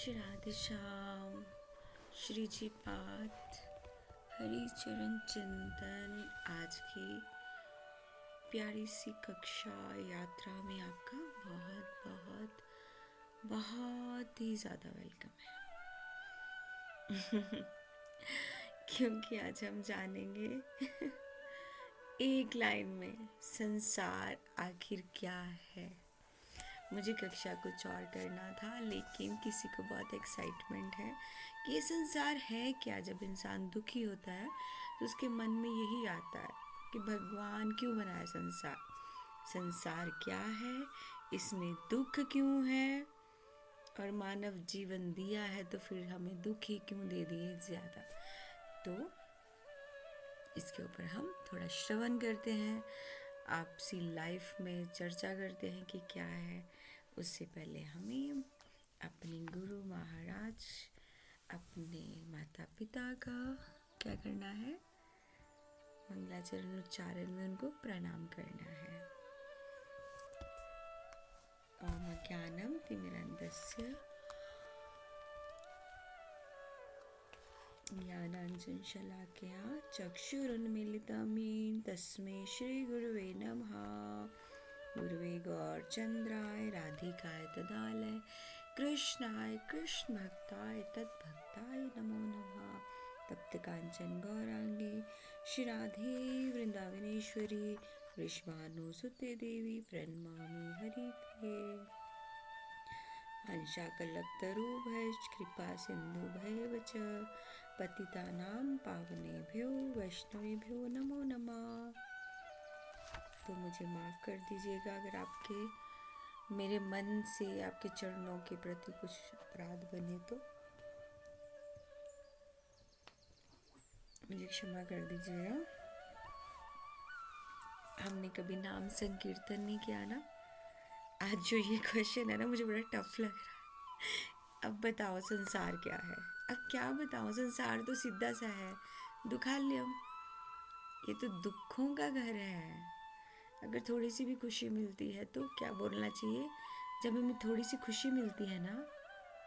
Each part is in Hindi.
श्री राधे श्याम। श्री जी पाठ हरि चरण चिंतन। आज की प्यारी सी कक्षा यात्रा में आपका बहुत बहुत बहुत ही ज़्यादा वेलकम है। क्योंकि आज हम जानेंगे एक लाइन में संसार आखिर क्या है। मुझे कक्षा कुछ और करना था, लेकिन किसी को बहुत एक्साइटमेंट है कि ये संसार है क्या। जब इंसान दुखी होता है तो उसके मन में यही आता है कि भगवान क्यों बनाया संसार, संसार क्या है, इसमें दुख क्यों है, और मानव जीवन दिया है तो फिर हमें दुख ही क्यों दे दिए ज़्यादा। तो इसके ऊपर हम थोड़ा श्रवण करते हैं, आपसी लाइफ में चर्चा करते हैं कि क्या है। उससे पहले हमें अपने गुरु महाराज, अपने माता पिता का क्या करना है, मंगलाचरण उच्चारण में उनको प्रणाम करना है। ओम ज्ञानम तिमिरन्धस्य ज्ञानाञ्जनशलाकया चक्षुरुन्मीलितं येन तस्मै श्रीगुरुवे नमः। गुरुवे गौरचंद्राय राधिकाय तदालय कृष्णाय कृष्ण भक्ताय तद्भक्ताय नमो नमः। तप्त कांचन गौरांगी श्री राधे वृंदावनेश्वरी वृषभानुसुते देवी प्रणमामि हरिप्रिये। हंसाकल्पतरुभ्यश्च कृपा सिन्धुभ्येव च पतितानां पावनेभ्यो वैष्णवेभ्यो नमो नमः। तो मुझे माफ़ कर दीजिएगा अगर आपके मेरे मन से आपके चरणों के प्रति कुछ अपराध बने तो मुझे क्षमा कर दीजिएगा। हमने कभी नाम संकीर्तन नहीं किया ना। आज जो ये क्वेश्चन है ना, मुझे बड़ा टफ लग रहा है। अब बताओ संसार क्या है। अब क्या बताओ, संसार तो सीधा सा है, दुखालयम। ये तो दुखों का घर है। अगर थोड़ी सी भी खुशी मिलती है तो क्या बोलना चाहिए, जब हमें थोड़ी सी खुशी मिलती है ना,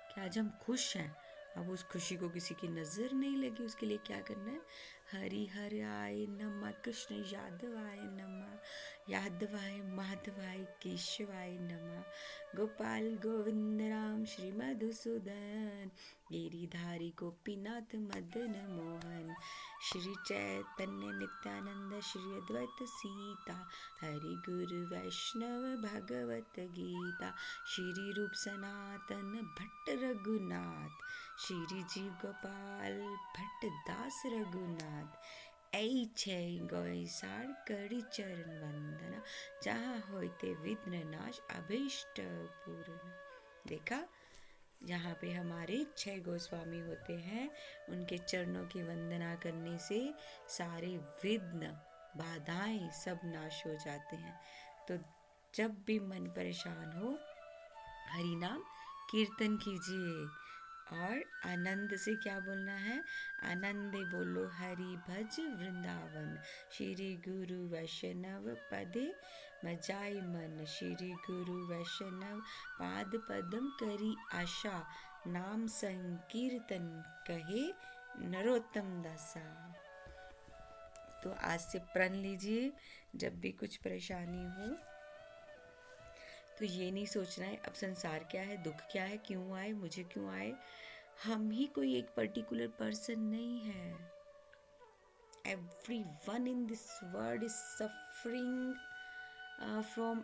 कि आज हम खुश हैं, अब उस खुशी को किसी की नज़र नहीं लगी, उसके लिए क्या करना है, हरि हराय नमः, कृष्ण यादवाय नमः, यादवाय माधवाय केशवाय नमः, गोपाल गोविंद राम श्री मधुसूदन, गिरिधारी गोपीनाथ मदन मोहन, श्री चैतन्य नित्यानंद श्री अद्वैत सीता, हरि गुरु वैष्णव भगवत गीता, श्री रूप सनातन भट्ट रघुनाथ, श्री जीव गोपाल भट्ट दास रघुनाथ, ऐ छे गोय सार करी चरण वंदना, जहाँ होते विघ्न नाश अभीष्ट पूर्ण। देखा, जहाँ पे हमारे 6 गोस्वामी होते हैं, उनके चरणों की वंदना करने से सारे विघ्न बाधाएं सब नाश हो जाते हैं। तो जब भी मन परेशान हो, हरि नाम कीर्तन कीजिए और आनंद से क्या बोलना है, आनंद बोलो हरि भज वृंदावन, श्री गुरु वैष्णव पदे मजाई मन, श्री गुरु वैष्णव पाद पदम करी आशा, नाम संकीर्तन कहे नरोत्तम दासा। तो आज से प्रण लीजिए, जब भी कुछ परेशानी हो तो ये नहीं सोचना है अब संसार क्या है, दुख क्या है, क्यों आए, मुझे क्यों आए। हम ही कोई एक पर्टिकुलर पर्सन नहीं है। Everyone in this world is suffering from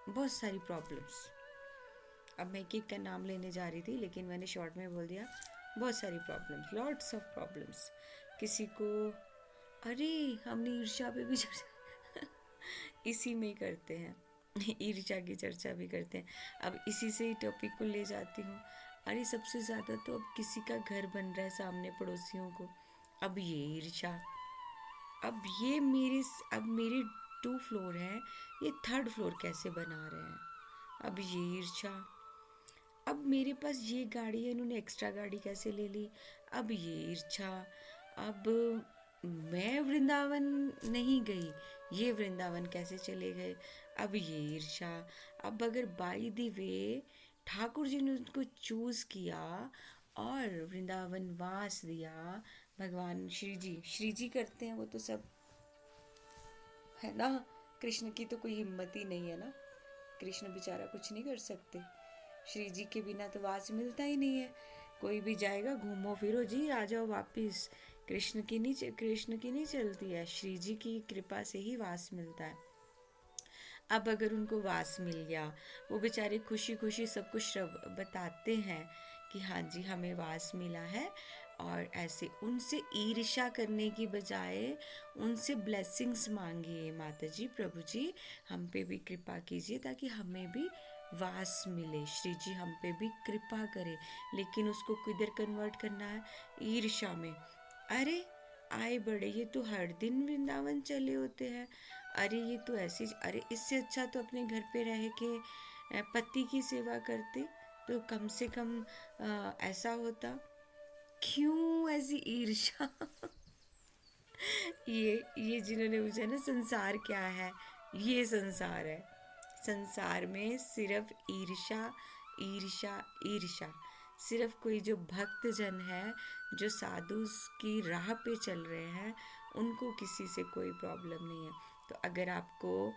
बहुत सारी प्रॉब्लम्स। अब मैं एक का नाम लेने जा रही थी, लेकिन मैंने शॉर्ट में बोल दिया, बहुत सारी प्रॉब्लम्स, लॉट्स ऑफ प्रॉब्लम्स। किसी को, अरे हमने ईर्ष्या पे भी इसी में करते हैं, ईर्ष्या की चर्चा भी करते हैं। अब इसी से ही टॉपिक को ले जाती हूँ। अरे सबसे ज़्यादा तो अब किसी का घर बन रहा है सामने पड़ोसियों को, अब ये ईर्ष्या, अब मेरे 2 फ्लोर हैं, ये 3rd फ्लोर कैसे बना रहे हैं, अब ये ईर्ष्या। अब मेरे पास ये गाड़ी है, इन्होंने एक्स्ट्रा गाड़ी कैसे ले ली, अब ये ईर्ष्या। अब मैं वृंदावन नहीं गई, ये वृंदावन कैसे चले गए, अब ये ईर्ष्या। अब अगर by the way Thakur ji ने उनको चूज़ किया और वृंदावन वास दिया। भगवान श्री जी करते हैं वो तो सब, है ना। कृष्ण की तो कोई हिम्मत ही नहीं है ना, कृष्ण बेचारा कुछ नहीं कर सकते। श्री जी के बिना तो वास मिलता ही नहीं है। कोई भी जाएगा घूमो फिरो जी आ जाओ वापिस, कृष्ण की नहीं चलती है, श्री जी की कृपा से ही वास मिलता है। अब अगर उनको वास मिल गया, वो बेचारे खुशी खुशी सबको बताते हैं कि हाँ जी हमें वास मिला है, और ऐसे उनसे ईर्ष्या करने की बजाय उनसे ब्लेसिंग्स मांगिए, माता जी प्रभु जी हम पे भी कृपा कीजिए ताकि हमें भी वास मिले, श्री जी हम पे भी कृपा करें। लेकिन उसको किधर कन्वर्ट करना है, ईर्ष्या में। अरे आए बड़े, ये तो हर दिन वृंदावन चले होते हैं, अरे ये तो ऐसी, अरे इससे अच्छा तो अपने घर पे रह के पति की सेवा करते तो कम से कम ऐसा होता। क्यों ऐसी ईर्ष्या ये जिन्होंने पूछा ना संसार क्या है, ये संसार है। संसार में सिर्फ ईर्ष्या ईर्ष्या ईर्ष्या। सिर्फ कोई जो भक्त जन है, जो साधु की राह पे चल रहे हैं, उनको किसी से कोई प्रॉब्लम नहीं है। तो अगर आपको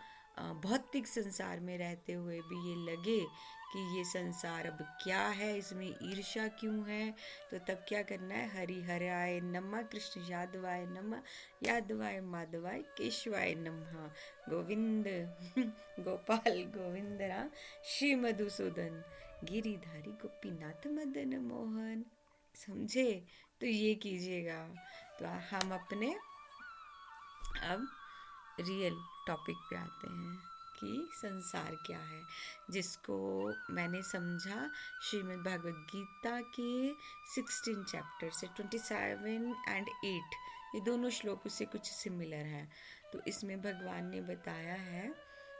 भौतिक संसार में रहते हुए भी ये लगे कि ये संसार अब क्या है, इसमें ईर्ष्या क्यों है, तो तब क्या करना है, हरि हराय नमः, कृष्ण यादवाय नमः, यादवाय माधवाय केशवाय नमः, गोविंद गोपाल गोविंद राम श्री मधुसूदन गिरिधारी गोपीनाथ मदन मोहन। समझे? तो ये कीजिएगा। तो हम अपने अब रियल टॉपिक पे आते हैं कि संसार क्या है, जिसको मैंने समझा श्रीमद् भागवत गीता के 16 चैप्टर से 27 और 8, ये दोनों श्लोकों से कुछ सिमिलर है। तो इसमें भगवान ने बताया है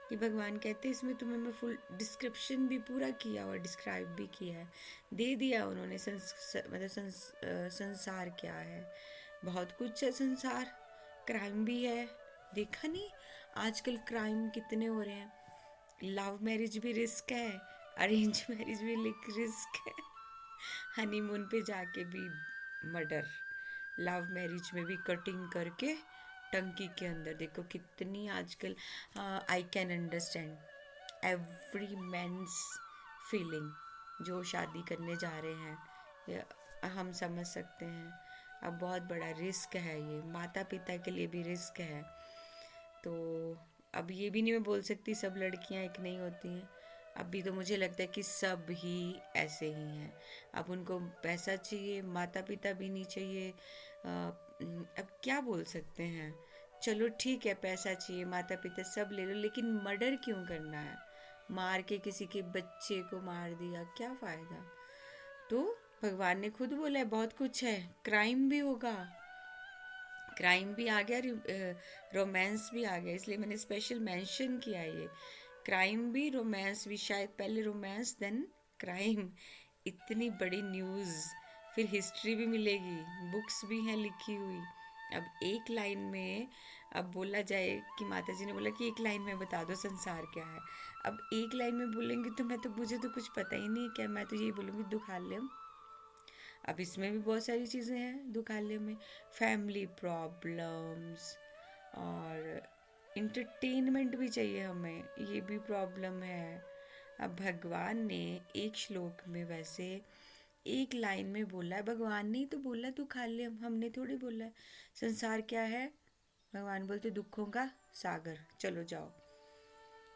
कि भगवान कहते हैं इसमें तुम्हें मैं फुल डिस्क्रिप्शन भी पूरा किया और डिस्क्राइब भी किया है, दे दिया उन्होंने संसार क्या है। बहुत कुछ है संसार, क्राइम भी है, देखा नहीं आजकल क्राइम कितने हो रहे हैं। लव मैरिज भी रिस्क है, अरेंज मैरिज भी रिस्क है, हनीमून पे जाके भी मर्डर, लव मैरिज में भी कटिंग करके टंकी के अंदर। देखो कितनी आजकल, I can understand every man's feeling. जो शादी करने जा रहे हैं, हम समझ सकते हैं। अब बहुत बड़ा रिस्क है, ये माता पिता के लिए भी रिस्क है। तो अब ये भी नहीं मैं बोल सकती सब लड़कियां एक नहीं होती हैं। अभी तो मुझे लगता है कि सब ही ऐसे ही हैं। अब उनको पैसा चाहिए, माता पिता भी नहीं चाहिए। अब क्या बोल सकते हैं, चलो ठीक है पैसा चाहिए, माता पिता सब ले लो, लेकिन मर्डर क्यों करना है? मार के किसी के बच्चे को मार दिया, क्या फ़ायदा? तो भगवान ने खुद बोला है बहुत कुछ है, क्राइम भी होगा, क्राइम भी आ गया, रोमांस भी आ गया, इसलिए मैंने स्पेशल मेंशन किया ये। क्राइम भी रोमांस भी, शायद पहले रोमांस देन क्राइम। इतनी बड़ी न्यूज़, फिर हिस्ट्री भी मिलेगी, बुक्स भी हैं लिखी हुई। अब एक लाइन में अब बोला जाए कि माता जी ने बोला कि एक लाइन में बता दो संसार क्या है। अब एक लाइन में बोलेंगे तो मैं तो, मुझे तो कुछ पता ही नहीं क्या, मैं तो यही बोलूँगी दुखालयम। अब इसमें भी बहुत सारी चीज़ें हैं दुखालय में, फैमिली प्रॉब्लम्स, और इंटरटेनमेंट भी चाहिए हमें, ये भी प्रॉब्लम है। अब भगवान ने एक श्लोक में, वैसे एक लाइन में बोला है, भगवान ने ही तो बोला दुखालय, हमने थोड़ी बोला है। संसार क्या है? भगवान बोलते दुखों का सागर, चलो जाओ।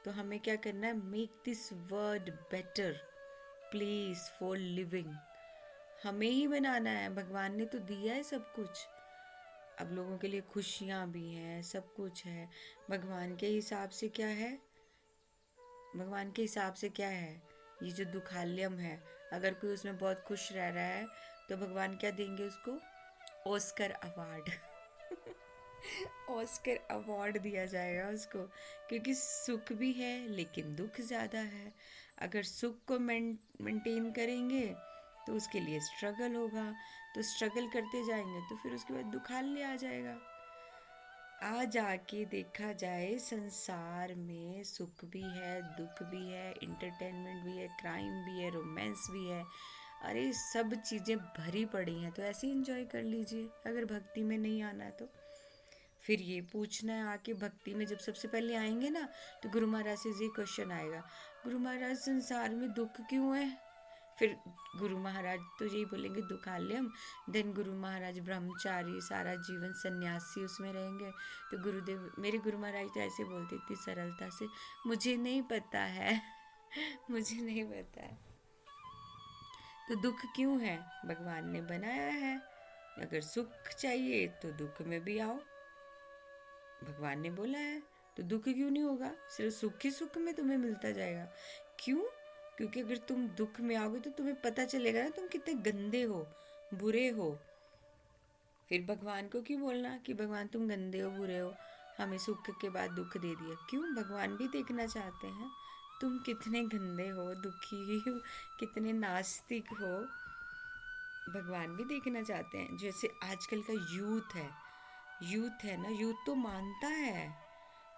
तो हमें क्या करना है, make this word better place for living. हमें ही बनाना है, भगवान ने तो दिया है सब कुछ। अब लोगों के लिए खुशियाँ भी हैं, सब कुछ है। भगवान के हिसाब से क्या है, भगवान के हिसाब से क्या है, ये जो दुखालयम है, अगर कोई उसमें बहुत खुश रह रहा है तो भगवान क्या देंगे उसको, ऑस्कर अवार्ड ऑस्कर अवार्ड दिया जाएगा उसको, क्योंकि सुख भी है लेकिन दुख ज़्यादा है। अगर सुख को मेंटेन करेंगे तो उसके लिए स्ट्रगल होगा, तो स्ट्रगल करते जाएंगे तो फिर उसके बाद दुखालय आ जाएगा। आज आके देखा जाए, संसार में सुख भी है, दुख भी है, इंटरटेनमेंट भी है, क्राइम भी है, रोमांस भी है। अरे सब चीज़ें भरी पड़ी हैं, तो ऐसे ही इंजॉय कर लीजिए। अगर भक्ति में नहीं आना है तो फिर ये पूछना है आके, भक्ति में जब सबसे पहले आएंगे ना, तो गुरु महाराज से ये क्वेश्चन आएगा, गुरु महाराज संसार में दुख क्यों है? फिर गुरु महाराज तो यही बोलेंगे दुखालयम। देन गुरु महाराज ब्रह्मचारी, सारा जीवन सन्यासी उसमें रहेंगे। तो गुरुदेव, मेरे गुरु महाराज तो ऐसे बोलते इतनी सरलता से, मुझे नहीं पता है मुझे नहीं पता है। तो दुख क्यों है? भगवान ने बनाया है। अगर सुख चाहिए तो दुख में भी आओ, भगवान ने बोला है। तो दुख क्यों नहीं होगा? सिर्फ सुख ही सुख में तुम्हें मिलता जाएगा। क्यों? क्योंकि अगर तुम दुख में आओगे तो तुम्हें पता चलेगा ना तुम कितने गंदे हो, बुरे हो। फिर भगवान को क्यों बोलना कि भगवान तुम गंदे हो, बुरे हो, हमें सुख के बाद दुख दे दिया? क्यों? भगवान भी देखना चाहते हैं तुम कितने गंदे हो, दुखी हो, कितने नास्तिक हो। भगवान भी देखना चाहते हैं। जैसे आजकल का यूथ है ना, यूथ तो मानता है।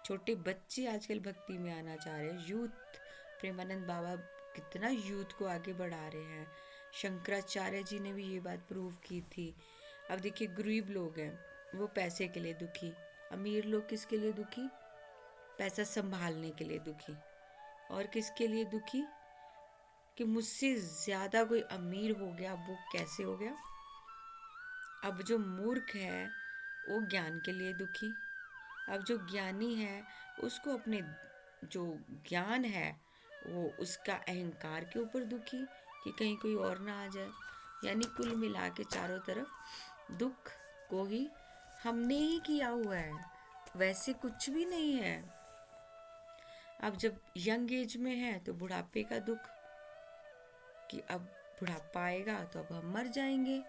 छोटे बच्चे आजकल भक्ति में आना चाह रहे हैं। यूथ, प्रेमानंद बाबा कितना यूथ को आगे बढ़ा रहे हैं। शंकराचार्य जी ने भी ये बात प्रूव की थी। अब देखिए, गरीब लोग हैं वो पैसे के लिए दुखी, अमीर लोग किसके लिए दुखी? पैसा संभालने के लिए दुखी। और किसके लिए दुखी? कि मुझसे ज़्यादा कोई अमीर हो गया, वो कैसे हो गया? अब जो मूर्ख है वो ज्ञान के लिए दुखी। अब जो ज्ञानी है उसको अपने जो ज्ञान है वो उसका अहंकार के ऊपर दुखी कि कहीं कोई और ना आ जाए। यानी कुल मिला के चारों तरफ दुख को ही हमने ही किया हुआ है, वैसे कुछ भी नहीं है। अब जब यंग एज में है तो बुढ़ापे का दुख कि अब बुढ़ापा आएगा तो अब हम मर जाएंगे।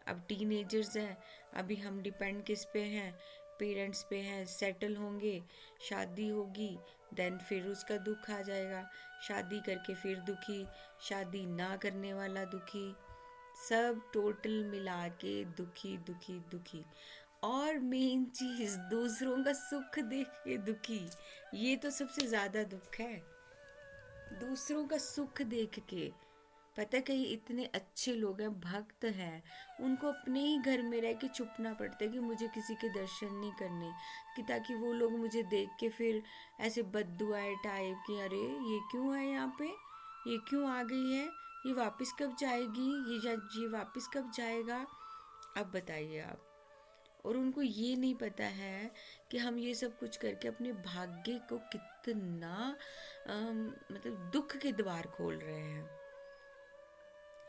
अब टीनेजर्स हैं, अभी हम डिपेंड किस पे हैं? पेरेंट्स पे हैं। सेटल होंगे, शादी होगी, देन फिर उसका दुख आ जाएगा। शादी करके फिर दुखी, शादी ना करने वाला दुखी, सब टोटल मिला के दुखी दुखी दुखी। और मेन चीज, दूसरों का सुख देख के दुखी। ये तो सबसे ज्यादा दुख है, दूसरों का सुख देख के। पता है, कई इतने अच्छे लोग हैं, भक्त हैं, उनको अपने ही घर में रह के चुपना पड़ता है कि मुझे किसी के दर्शन नहीं करने, कि ताकि वो लोग मुझे देख के फिर ऐसे बद्दुआए टाइप कि अरे ये क्यों है यहाँ पे, ये क्यों आ गई है, ये वापस कब जाएगी, ये वापस कब जाएगा? अब बताइए आप। और उनको ये नहीं पता है कि हम ये सब कुछ करके अपने भाग्य को कितना मतलब दुख के द्वार खोल रहे हैं।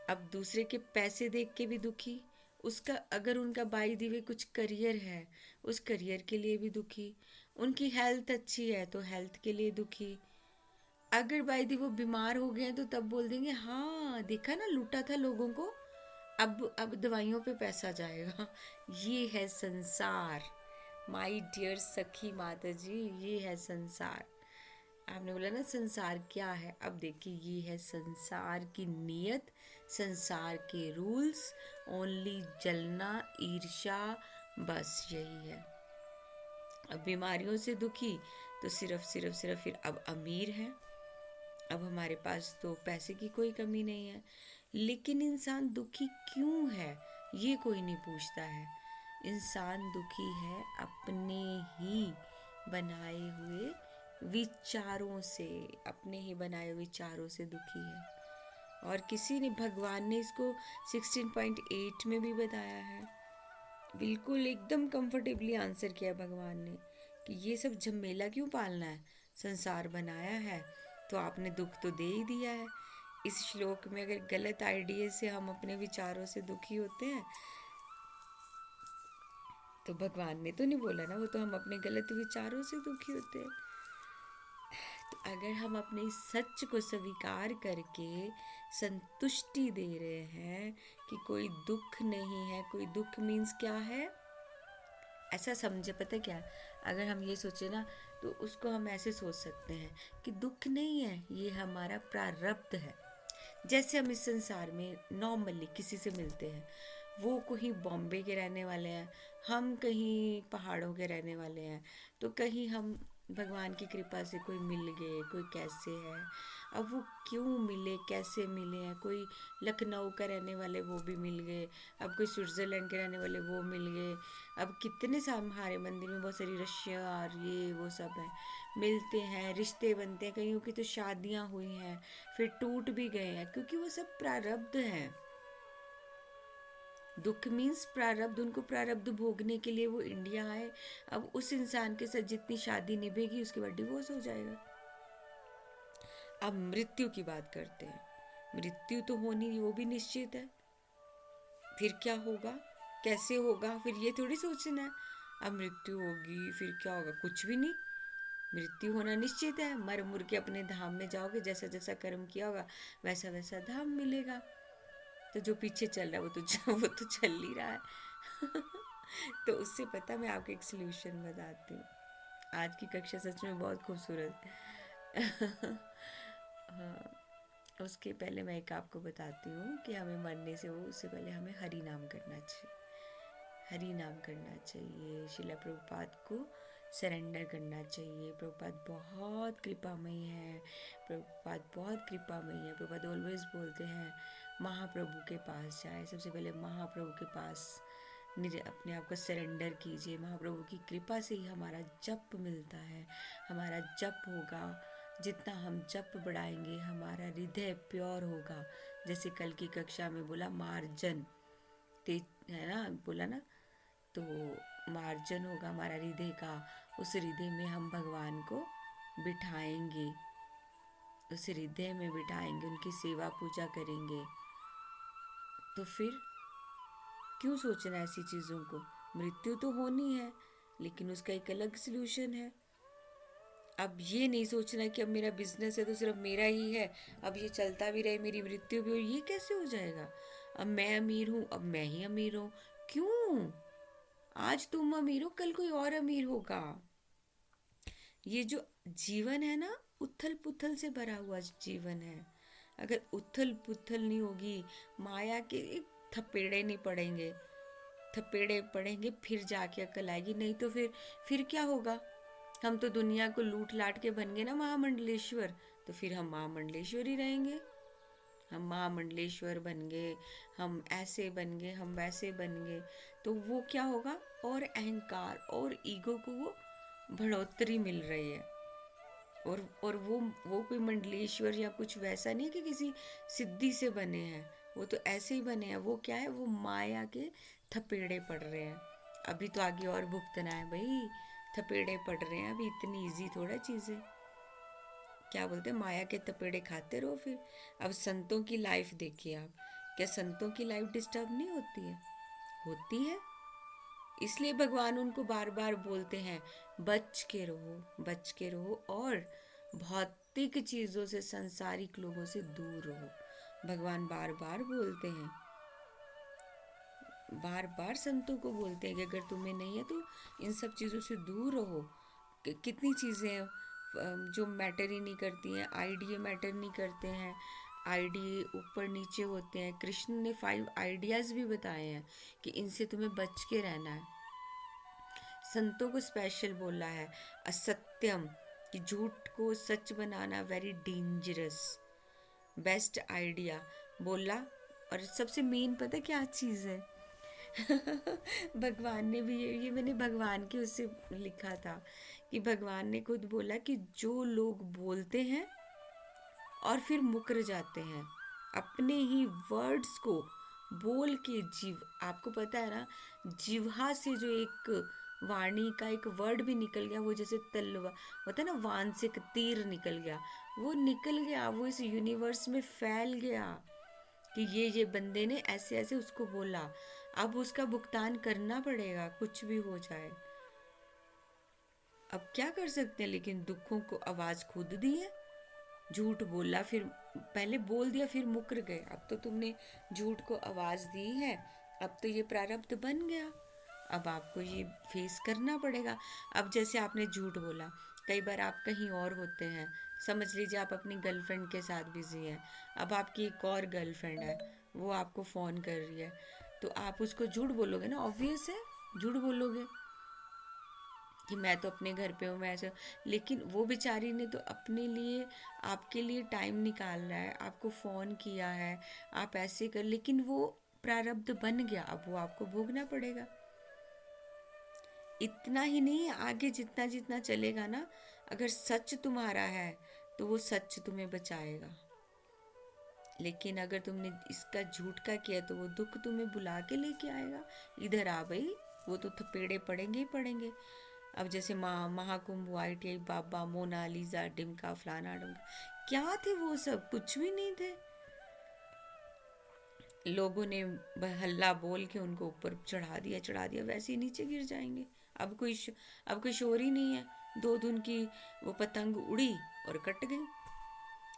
अब दूसरे के पैसे देख के भी दुखी, उसका अगर उनका बाई दी वे कुछ करियर है, उस करियर के लिए भी दुखी। उनकी हेल्थ अच्छी है तो हेल्थ के लिए दुखी। अगर बाई दी वो बीमार हो गए हैं तो तब बोल देंगे हाँ देखा ना, लूटा था लोगों को, अब दवाइयों पे पैसा जाएगा। ये है संसार माय डियर सखी माता जी, ये है संसार। आपने बोला ना संसार क्या है, अब देखिए ये है संसार की नियत, संसार के रूल्स। ओनली जलना, ईर्ष्या, बस यही है। अब बीमारियों से दुखी तो सिर्फ फिर अब अमीर हैं। अब हमारे पास तो पैसे की कोई कमी नहीं है, लेकिन इंसान दुखी क्यों है ये कोई नहीं पूछता है। इंसान दुखी है अपने ही बनाए हुए विचारों से, अपने ही बनाए हुए विचारों से दुखी है। और किसी ने, भगवान ने इसको 16.8 में भी बताया है। बिल्कुल एकदम कंफर्टेबली आंसर किया भगवान ने कि ये सब झमेला क्यों पालना है, संसार बनाया है तो आपने दुख तो दे ही दिया है। इस श्लोक में अगर गलत आइडिया से हम अपने विचारों से दुखी होते हैं तो भगवान ने तो नहीं बोला ना, वो तो हम अपने गलत विचारों से दुखी होते हैं। तो अगर हम अपने इस सच को स्वीकार करके संतुष्टि दे रहे हैं कि कोई दुख नहीं है, कोई दुख मीन्स क्या है ऐसा समझे, पता क्या है? अगर हम ये सोचे ना तो उसको हम ऐसे सोच सकते हैं कि दुख नहीं है, ये हमारा प्रारब्ध है। जैसे हम इस संसार में नॉर्मली किसी से मिलते हैं, वो कोई बॉम्बे के रहने वाले हैं, हम कहीं पहाड़ों के रहने वाले हैं, तो कहीं हम भगवान की कृपा से कोई मिल गए, कोई कैसे है। अब वो क्यों मिले, कैसे मिले हैं, कोई लखनऊ का रहने वाले वो भी मिल गए, अब कोई स्विट्ज़रलैंड के रहने वाले वो मिल गए। अब कितने सा हमारे मंदिर में बहुत सारी रशिया और ये वो सब है, मिलते हैं, रिश्ते बनते हैं, कईयों की तो शादियां हुई हैं, फिर टूट भी गए हैं, क्योंकि वो सब प्रारब्ध हैं। दुख मीन्स प्रारब्ध, उनको प्रारब्ध भोगने के लिए वो इंडिया आए। अब उस इंसान के साथ जितनी शादी निभेगी उसके बाद डिवोर्स हो जाएगा। अब मृत्यु की बात करते हैं, मृत्यु तो होनी, वो भी निश्चित है। फिर क्या होगा, कैसे होगा, फिर ये थोड़ी सोचना है अब मृत्यु होगी फिर क्या होगा, कुछ भी नहीं। मृत्यु होना निश्चित है, मर मुर के अपने धाम में जाओगे, जैसा जैसा कर्म किया होगा वैसा वैसा धाम मिलेगा। तो जो पीछे चल रहा है वो तो चल ही रहा है। तो उससे पता, मैं आपको एक सोल्यूशन बताती हूँ। आज की कक्षा सच में बहुत खूबसूरत है। हाँ, उसके पहले मैं एक आपको बताती हूँ कि हमें मरने से वो उससे पहले हमें हरि नाम करना चाहिए। हरि नाम करना चाहिए, शिला प्रभुपाद को सरेंडर करना चाहिए। प्रभुपाद बहुत कृपामयी है, प्रभुपाद बहुत कृपामयी है। प्रभुपाद ऑलवेज बोलते हैं महाप्रभु के पास जाए, सबसे पहले महाप्रभु के पास अपने आप को सरेंडर कीजिए। महाप्रभु की कृपा से ही हमारा जप मिलता है, हमारा जप होगा। जितना हम जप बढ़ाएंगे हमारा हृदय प्योर होगा। जैसे कल की कक्षा में बोला मार्जन, तेज है ना, बोला ना, तो मार्जन होगा हमारा हृदय का। उस हृदय में हम भगवान को बिठाएंगे, उस हृदय में बिठाएंगे, उनकी सेवा पूजा करेंगे। तो फिर क्यों सोचना ऐसी चीज़ों को। मृत्यु तो होनी है, लेकिन उसका एक अलग सलूशन है। अब ये नहीं सोचना कि अब मेरा बिजनेस है तो सिर्फ मेरा ही है, अब ये चलता भी रहे, मेरी मृत्यु भी हो, ये कैसे हो जाएगा। अब मैं अमीर हूँ, अब मैं ही अमीर हूँ, क्यों। आज तुम अमीर हो, कल कोई और अमीर होगा। ये जो जीवन है ना, उथल पुथल से भरा हुआ जीवन है। अगर उथल पुथल नहीं होगी, माया के थपेड़े नहीं पड़ेंगे, थपेड़े पड़ेंगे फिर जाके अकल आएगी। नहीं तो फिर क्या होगा। हम तो दुनिया को लूट लाट के बन गए ना महामंडलेश्वर, तो फिर हम महामंडलेश्वर ही रहेंगे। हम महामंडलेश्वर बन गए, हम ऐसे बन गए, हम वैसे बन गए, तो वो क्या होगा, और अहंकार और ईगो को वो बढ़ोतरी मिल रही है। और वो कोई मंडलेश्वर या कुछ वैसा नहीं है कि किसी सिद्धि से बने हैं, वो तो ऐसे ही बने हैं। वो क्या है, वो माया के थपेड़े पड़ रहे हैं। अभी तो आगे और भुगतना है भाई, थपेड़े पड़ रहे हैं, अभी इतनी इजी थोड़ा चीज़ें। क्या बोलते हैं, माया के थपेड़े खाते रहो फिर। अब संतों की लाइफ देखिए आप, क्या संतों की लाइफ डिस्टर्ब नहीं होती है, होती है। इसलिए भगवान उनको बार बार बोलते हैं बच के रहो, बच के रहो, और भौतिक चीज़ों से, संसारिक लोगों से दूर रहो। भगवान बार बार बोलते हैं, बार बार संतों को बोलते हैं कि अगर तुम्हें नहीं है तो इन सब चीज़ों से दूर रहो। कितनी चीज़ें हैं जो मैटर ही नहीं करती हैं, आइडिया मैटर नहीं करते हैं, आइडिया ऊपर नीचे होते हैं। कृष्ण ने 5 आइडियाज़ भी बताए हैं कि इनसे तुम्हें बच के रहना है। संतों को स्पेशल बोला है असत्यम, कि झूठ को सच बनाना वेरी डेंजरस, बेस्ट आइडिया बोला। और सबसे मेन पता क्या चीज़ है। भगवान ने भी ये मैंने भगवान के उससे लिखा था कि भगवान ने खुद बोला कि जो लोग बोलते हैं और फिर मुकर जाते हैं, अपने ही वर्ड्स को बोल के आपको पता है ना, जिह्वा से जो एक वाणी का एक वर्ड भी निकल गया, वो जैसे तलवार होता है ना, वाण से एक तीर निकल गया, वो निकल गया, वो इस यूनिवर्स में फैल गया कि ये बंदे ने ऐसे ऐसे उसको बोला। अब उसका भुगतान करना पड़ेगा, कुछ भी हो जाए। अब क्या कर सकते हैं, लेकिन दुखों को आवाज़ खुद दी है। झूठ बोला, फिर पहले बोल दिया फिर मुकर गए। अब तो तुमने झूठ को आवाज़ दी है, अब तो ये प्रारब्ध बन गया, अब आपको ये फेस करना पड़ेगा। अब जैसे आपने झूठ बोला, कई बार आप कहीं और होते हैं, समझ लीजिए आप अपनी गर्लफ्रेंड के साथ बिजी हैं, अब आपकी एक और गर्लफ्रेंड है, वो आपको फ़ोन कर रही है, तो आप उसको झूठ बोलोगे ना, ऑब्वियस है। झूठ बोलोगे कि मैं तो अपने घर पे हूँ, मैं ऐसे। लेकिन वो बेचारी ने तो अपने लिए, आपके लिए टाइम निकाल रहा है, आपको फ़ोन किया है, आप ऐसे कर, लेकिन वो प्रारब्ध बन गया, अब वो आपको भोगना पड़ेगा। इतना ही नहीं, आगे जितना जितना चलेगा ना, अगर सच तुम्हारा है तो वो सच तुम्हें बचाएगा। लेकिन अगर तुमने इसका झूठ का किया तो वो दुख तुम्हें बुला के लेके आएगा। इधर आ भाई, वो तो थपेड़े पड़ेंगे ही पड़ेंगे। अब जैसे महाकुंभ हुआ, ITI बाबा, मोनालिसा, डिमका, फलाना डमका, क्या थे वो सब? कुछ भी नहीं थे। लोगों ने हल्ला बोल के उनको ऊपर चढ़ा दिया, वैसे ही नीचे गिर जाएंगे। अब कोई शोर ही नहीं है। 2 दिन की वो पतंग उड़ी और कट गई।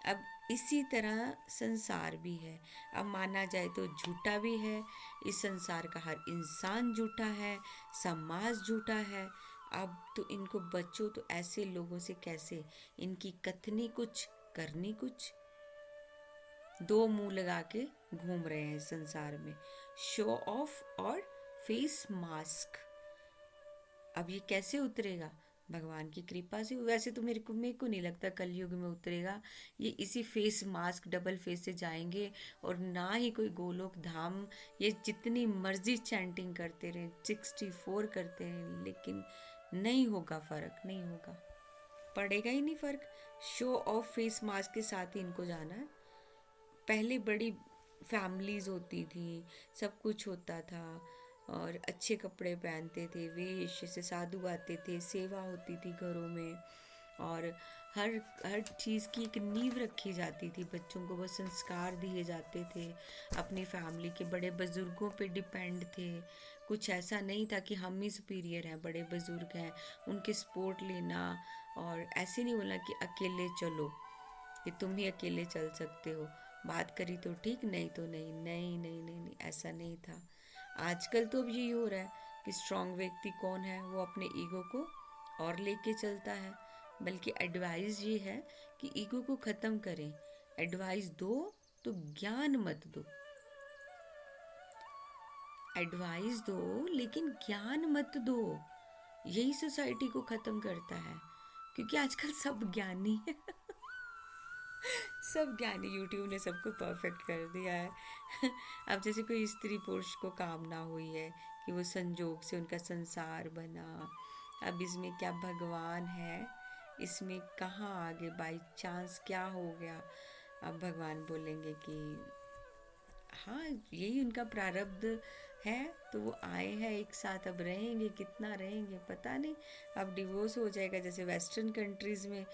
अब इसी तरह संसार भी है। अब माना जाए तो झूठा भी है, इस संसार का हर इंसान झूठा है, समाज झूठा है। अब तो इनको बचो तो ऐसे लोगों से कैसे? इनकी कथनी कुछ, करनी कुछ। 2 मुंह लगा के घूम रहे हैं संसार में, शो ऑफ और फेस मास्क। अब ये कैसे उतरेगा? भगवान की कृपा से। वैसे तो मेरे को नहीं लगता कलयुग में उतरेगा। ये इसी फेस मास्क, डबल फेस से जाएंगे, और ना ही कोई गोलोक धाम। ये जितनी मर्जी चैंटिंग करते रहे, 64 करते रहे, लेकिन नहीं होगा फर्क, नहीं होगा, पड़ेगा ही नहीं फर्क। शो ऑफ फेस मास्क के साथ ही इनको जाना है। पहले बड़ी फैमिलीज होती थी, सब कुछ होता था, और अच्छे कपड़े पहनते थे, वेश से साधु आते थे, सेवा होती थी घरों में, और हर हर चीज़ की एक नींव रखी जाती थी। बच्चों को वो संस्कार दिए जाते थे, अपनी फैमिली के बड़े बुज़ुर्गों पे डिपेंड थे। कुछ ऐसा नहीं था कि हम ही सुपीरियर हैं, बड़े बुज़ुर्ग हैं, उनके सपोर्ट लेना। और ऐसे नहीं बोला कि अकेले चलो, कि तुम ही अकेले चल सकते हो, बात करी तो ठीक, नहीं तो नहीं, नहीं नहीं नहीं नहीं, ऐसा नहीं था। आजकल तो अब यही हो रहा है कि स्ट्रांग व्यक्ति कौन है, वो अपने ईगो को और लेके चलता है। बल्कि एडवाइस ये है कि ईगो को ख़त्म करें। एडवाइस दो तो ज्ञान मत दो। एडवाइस दो लेकिन ज्ञान मत दो। यही सोसाइटी को ख़त्म करता है, क्योंकि आजकल सब ज्ञानी है। सब ज्ञानी, यूट्यूब ने सबको परफेक्ट कर दिया है। अब जैसे कोई स्त्री पुरुष को कामना हुई है कि वो संजोग से उनका संसार बना, अब इसमें क्या भगवान है? इसमें कहाँ आगे बाई चांस क्या हो गया? अब भगवान बोलेंगे कि हाँ, यही उनका प्रारब्ध है, तो वो आए हैं एक साथ, अब रहेंगे, कितना रहेंगे पता नहीं। अब डिवोर्स हो जाएगा, जैसे वेस्टर्न कंट्रीज़ में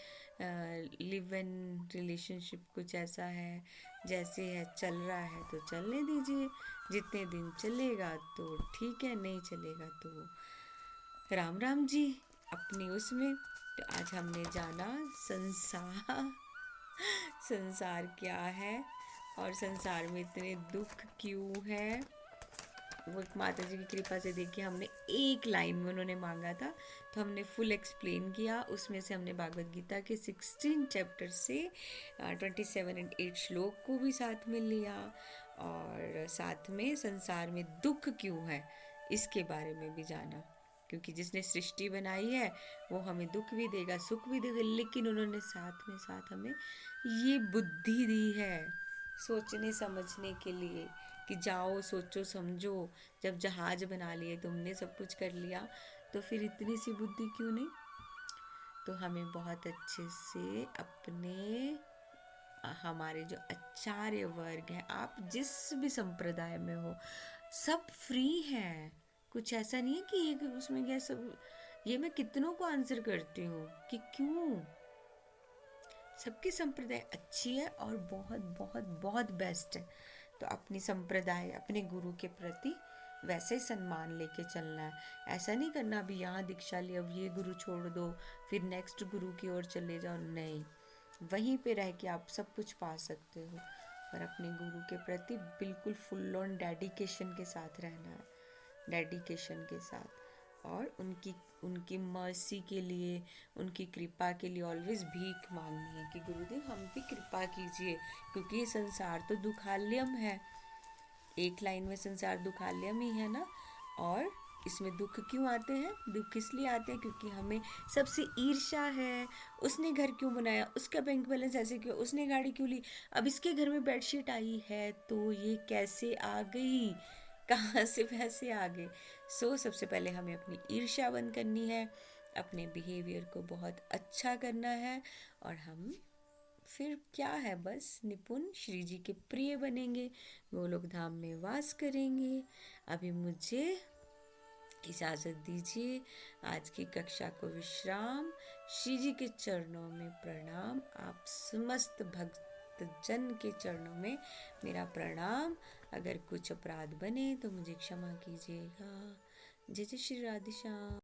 लिव इन रिलेशनशिप कुछ ऐसा है, जैसे है चल रहा है तो चलने दीजिए, जितने दिन चलेगा तो ठीक है, नहीं चलेगा तो राम राम जी अपनी उसमें। तो आज हमने जाना संसार, संसार क्या है, और संसार में इतने दुख क्यों है। वो एक माता जी की कृपा से देखिए, हमने एक लाइन में उन्होंने मांगा था तो हमने फुल एक्सप्लेन किया। उसमें से हमने भागवत गीता के 16 चैप्टर से 27 एंड 8 श्लोक को भी साथ में लिया, और साथ में संसार में दुख क्यों है इसके बारे में भी जाना। क्योंकि जिसने सृष्टि बनाई है वो हमें दुख भी देगा, सुख भी देगा, लेकिन उन्होंने साथ में साथ हमें ये बुद्धि दी है सोचने समझने के लिए, कि जाओ सोचो समझो। जब जहाज बना लिए तुमने, सब कुछ कर लिया, तो फिर इतनी सी बुद्धि क्यों नहीं? तो हमें बहुत अच्छे से अपने, हमारे जो आचार्य वर्ग हैं, आप जिस भी संप्रदाय में हो, सब फ्री हैं। कुछ ऐसा नहीं है कि ये उसमें क्या सब। ये मैं कितनों को आंसर करती हूँ कि क्यों, सबकी संप्रदाय अच्छी है और बहुत बहुत बहुत बेस्ट है। तो अपनी संप्रदाय, अपने गुरु के प्रति वैसे सम्मान लेके चलना है। ऐसा नहीं करना अभी यहाँ दीक्षा ली, अब ये गुरु छोड़ दो, फिर नेक्स्ट गुरु की ओर चले जाओ। नहीं, वहीं पे रह के आप सब कुछ पा सकते हो, पर अपने गुरु के प्रति बिल्कुल फुल ऑन डेडिकेशन के साथ रहना है, डेडिकेशन के साथ। और उनकी उनकी मर्सी के लिए, उनकी कृपा के लिए ऑलवेज भीख मांगनी है कि गुरुदेव हम भी कृपा कीजिए, क्योंकि ये संसार तो दुखालयम है। एक लाइन में संसार दुखालयम ही है ना। और इसमें दुख क्यों आते हैं? दुख इसलिए आते हैं क्योंकि हमें सबसे ईर्ष्या है। उसने घर क्यों बनाया, उसका बैंक बैलेंस ऐसे क्यों, उसने गाड़ी क्यों ली, अब इसके घर में बेडशीट आई है तो ये कैसे आ गई, कहाँ से पैसे आ गए। सबसे पहले हमें अपनी ईर्ष्या बंद करनी है, अपने बिहेवियर को बहुत अच्छा करना है, और हम फिर क्या है, बस निपुण श्री जी के प्रिय बनेंगे, गोलोक धाम में वास करेंगे। अभी मुझे इजाज़त दीजिए, आज की कक्षा को विश्राम। श्री जी के चरणों में प्रणाम, आप समस्त भक्त जन के चरणों में मेरा प्रणाम। अगर कुछ अपराध बने तो मुझे क्षमा कीजिएगा। जय जय श्री राधे श्याम।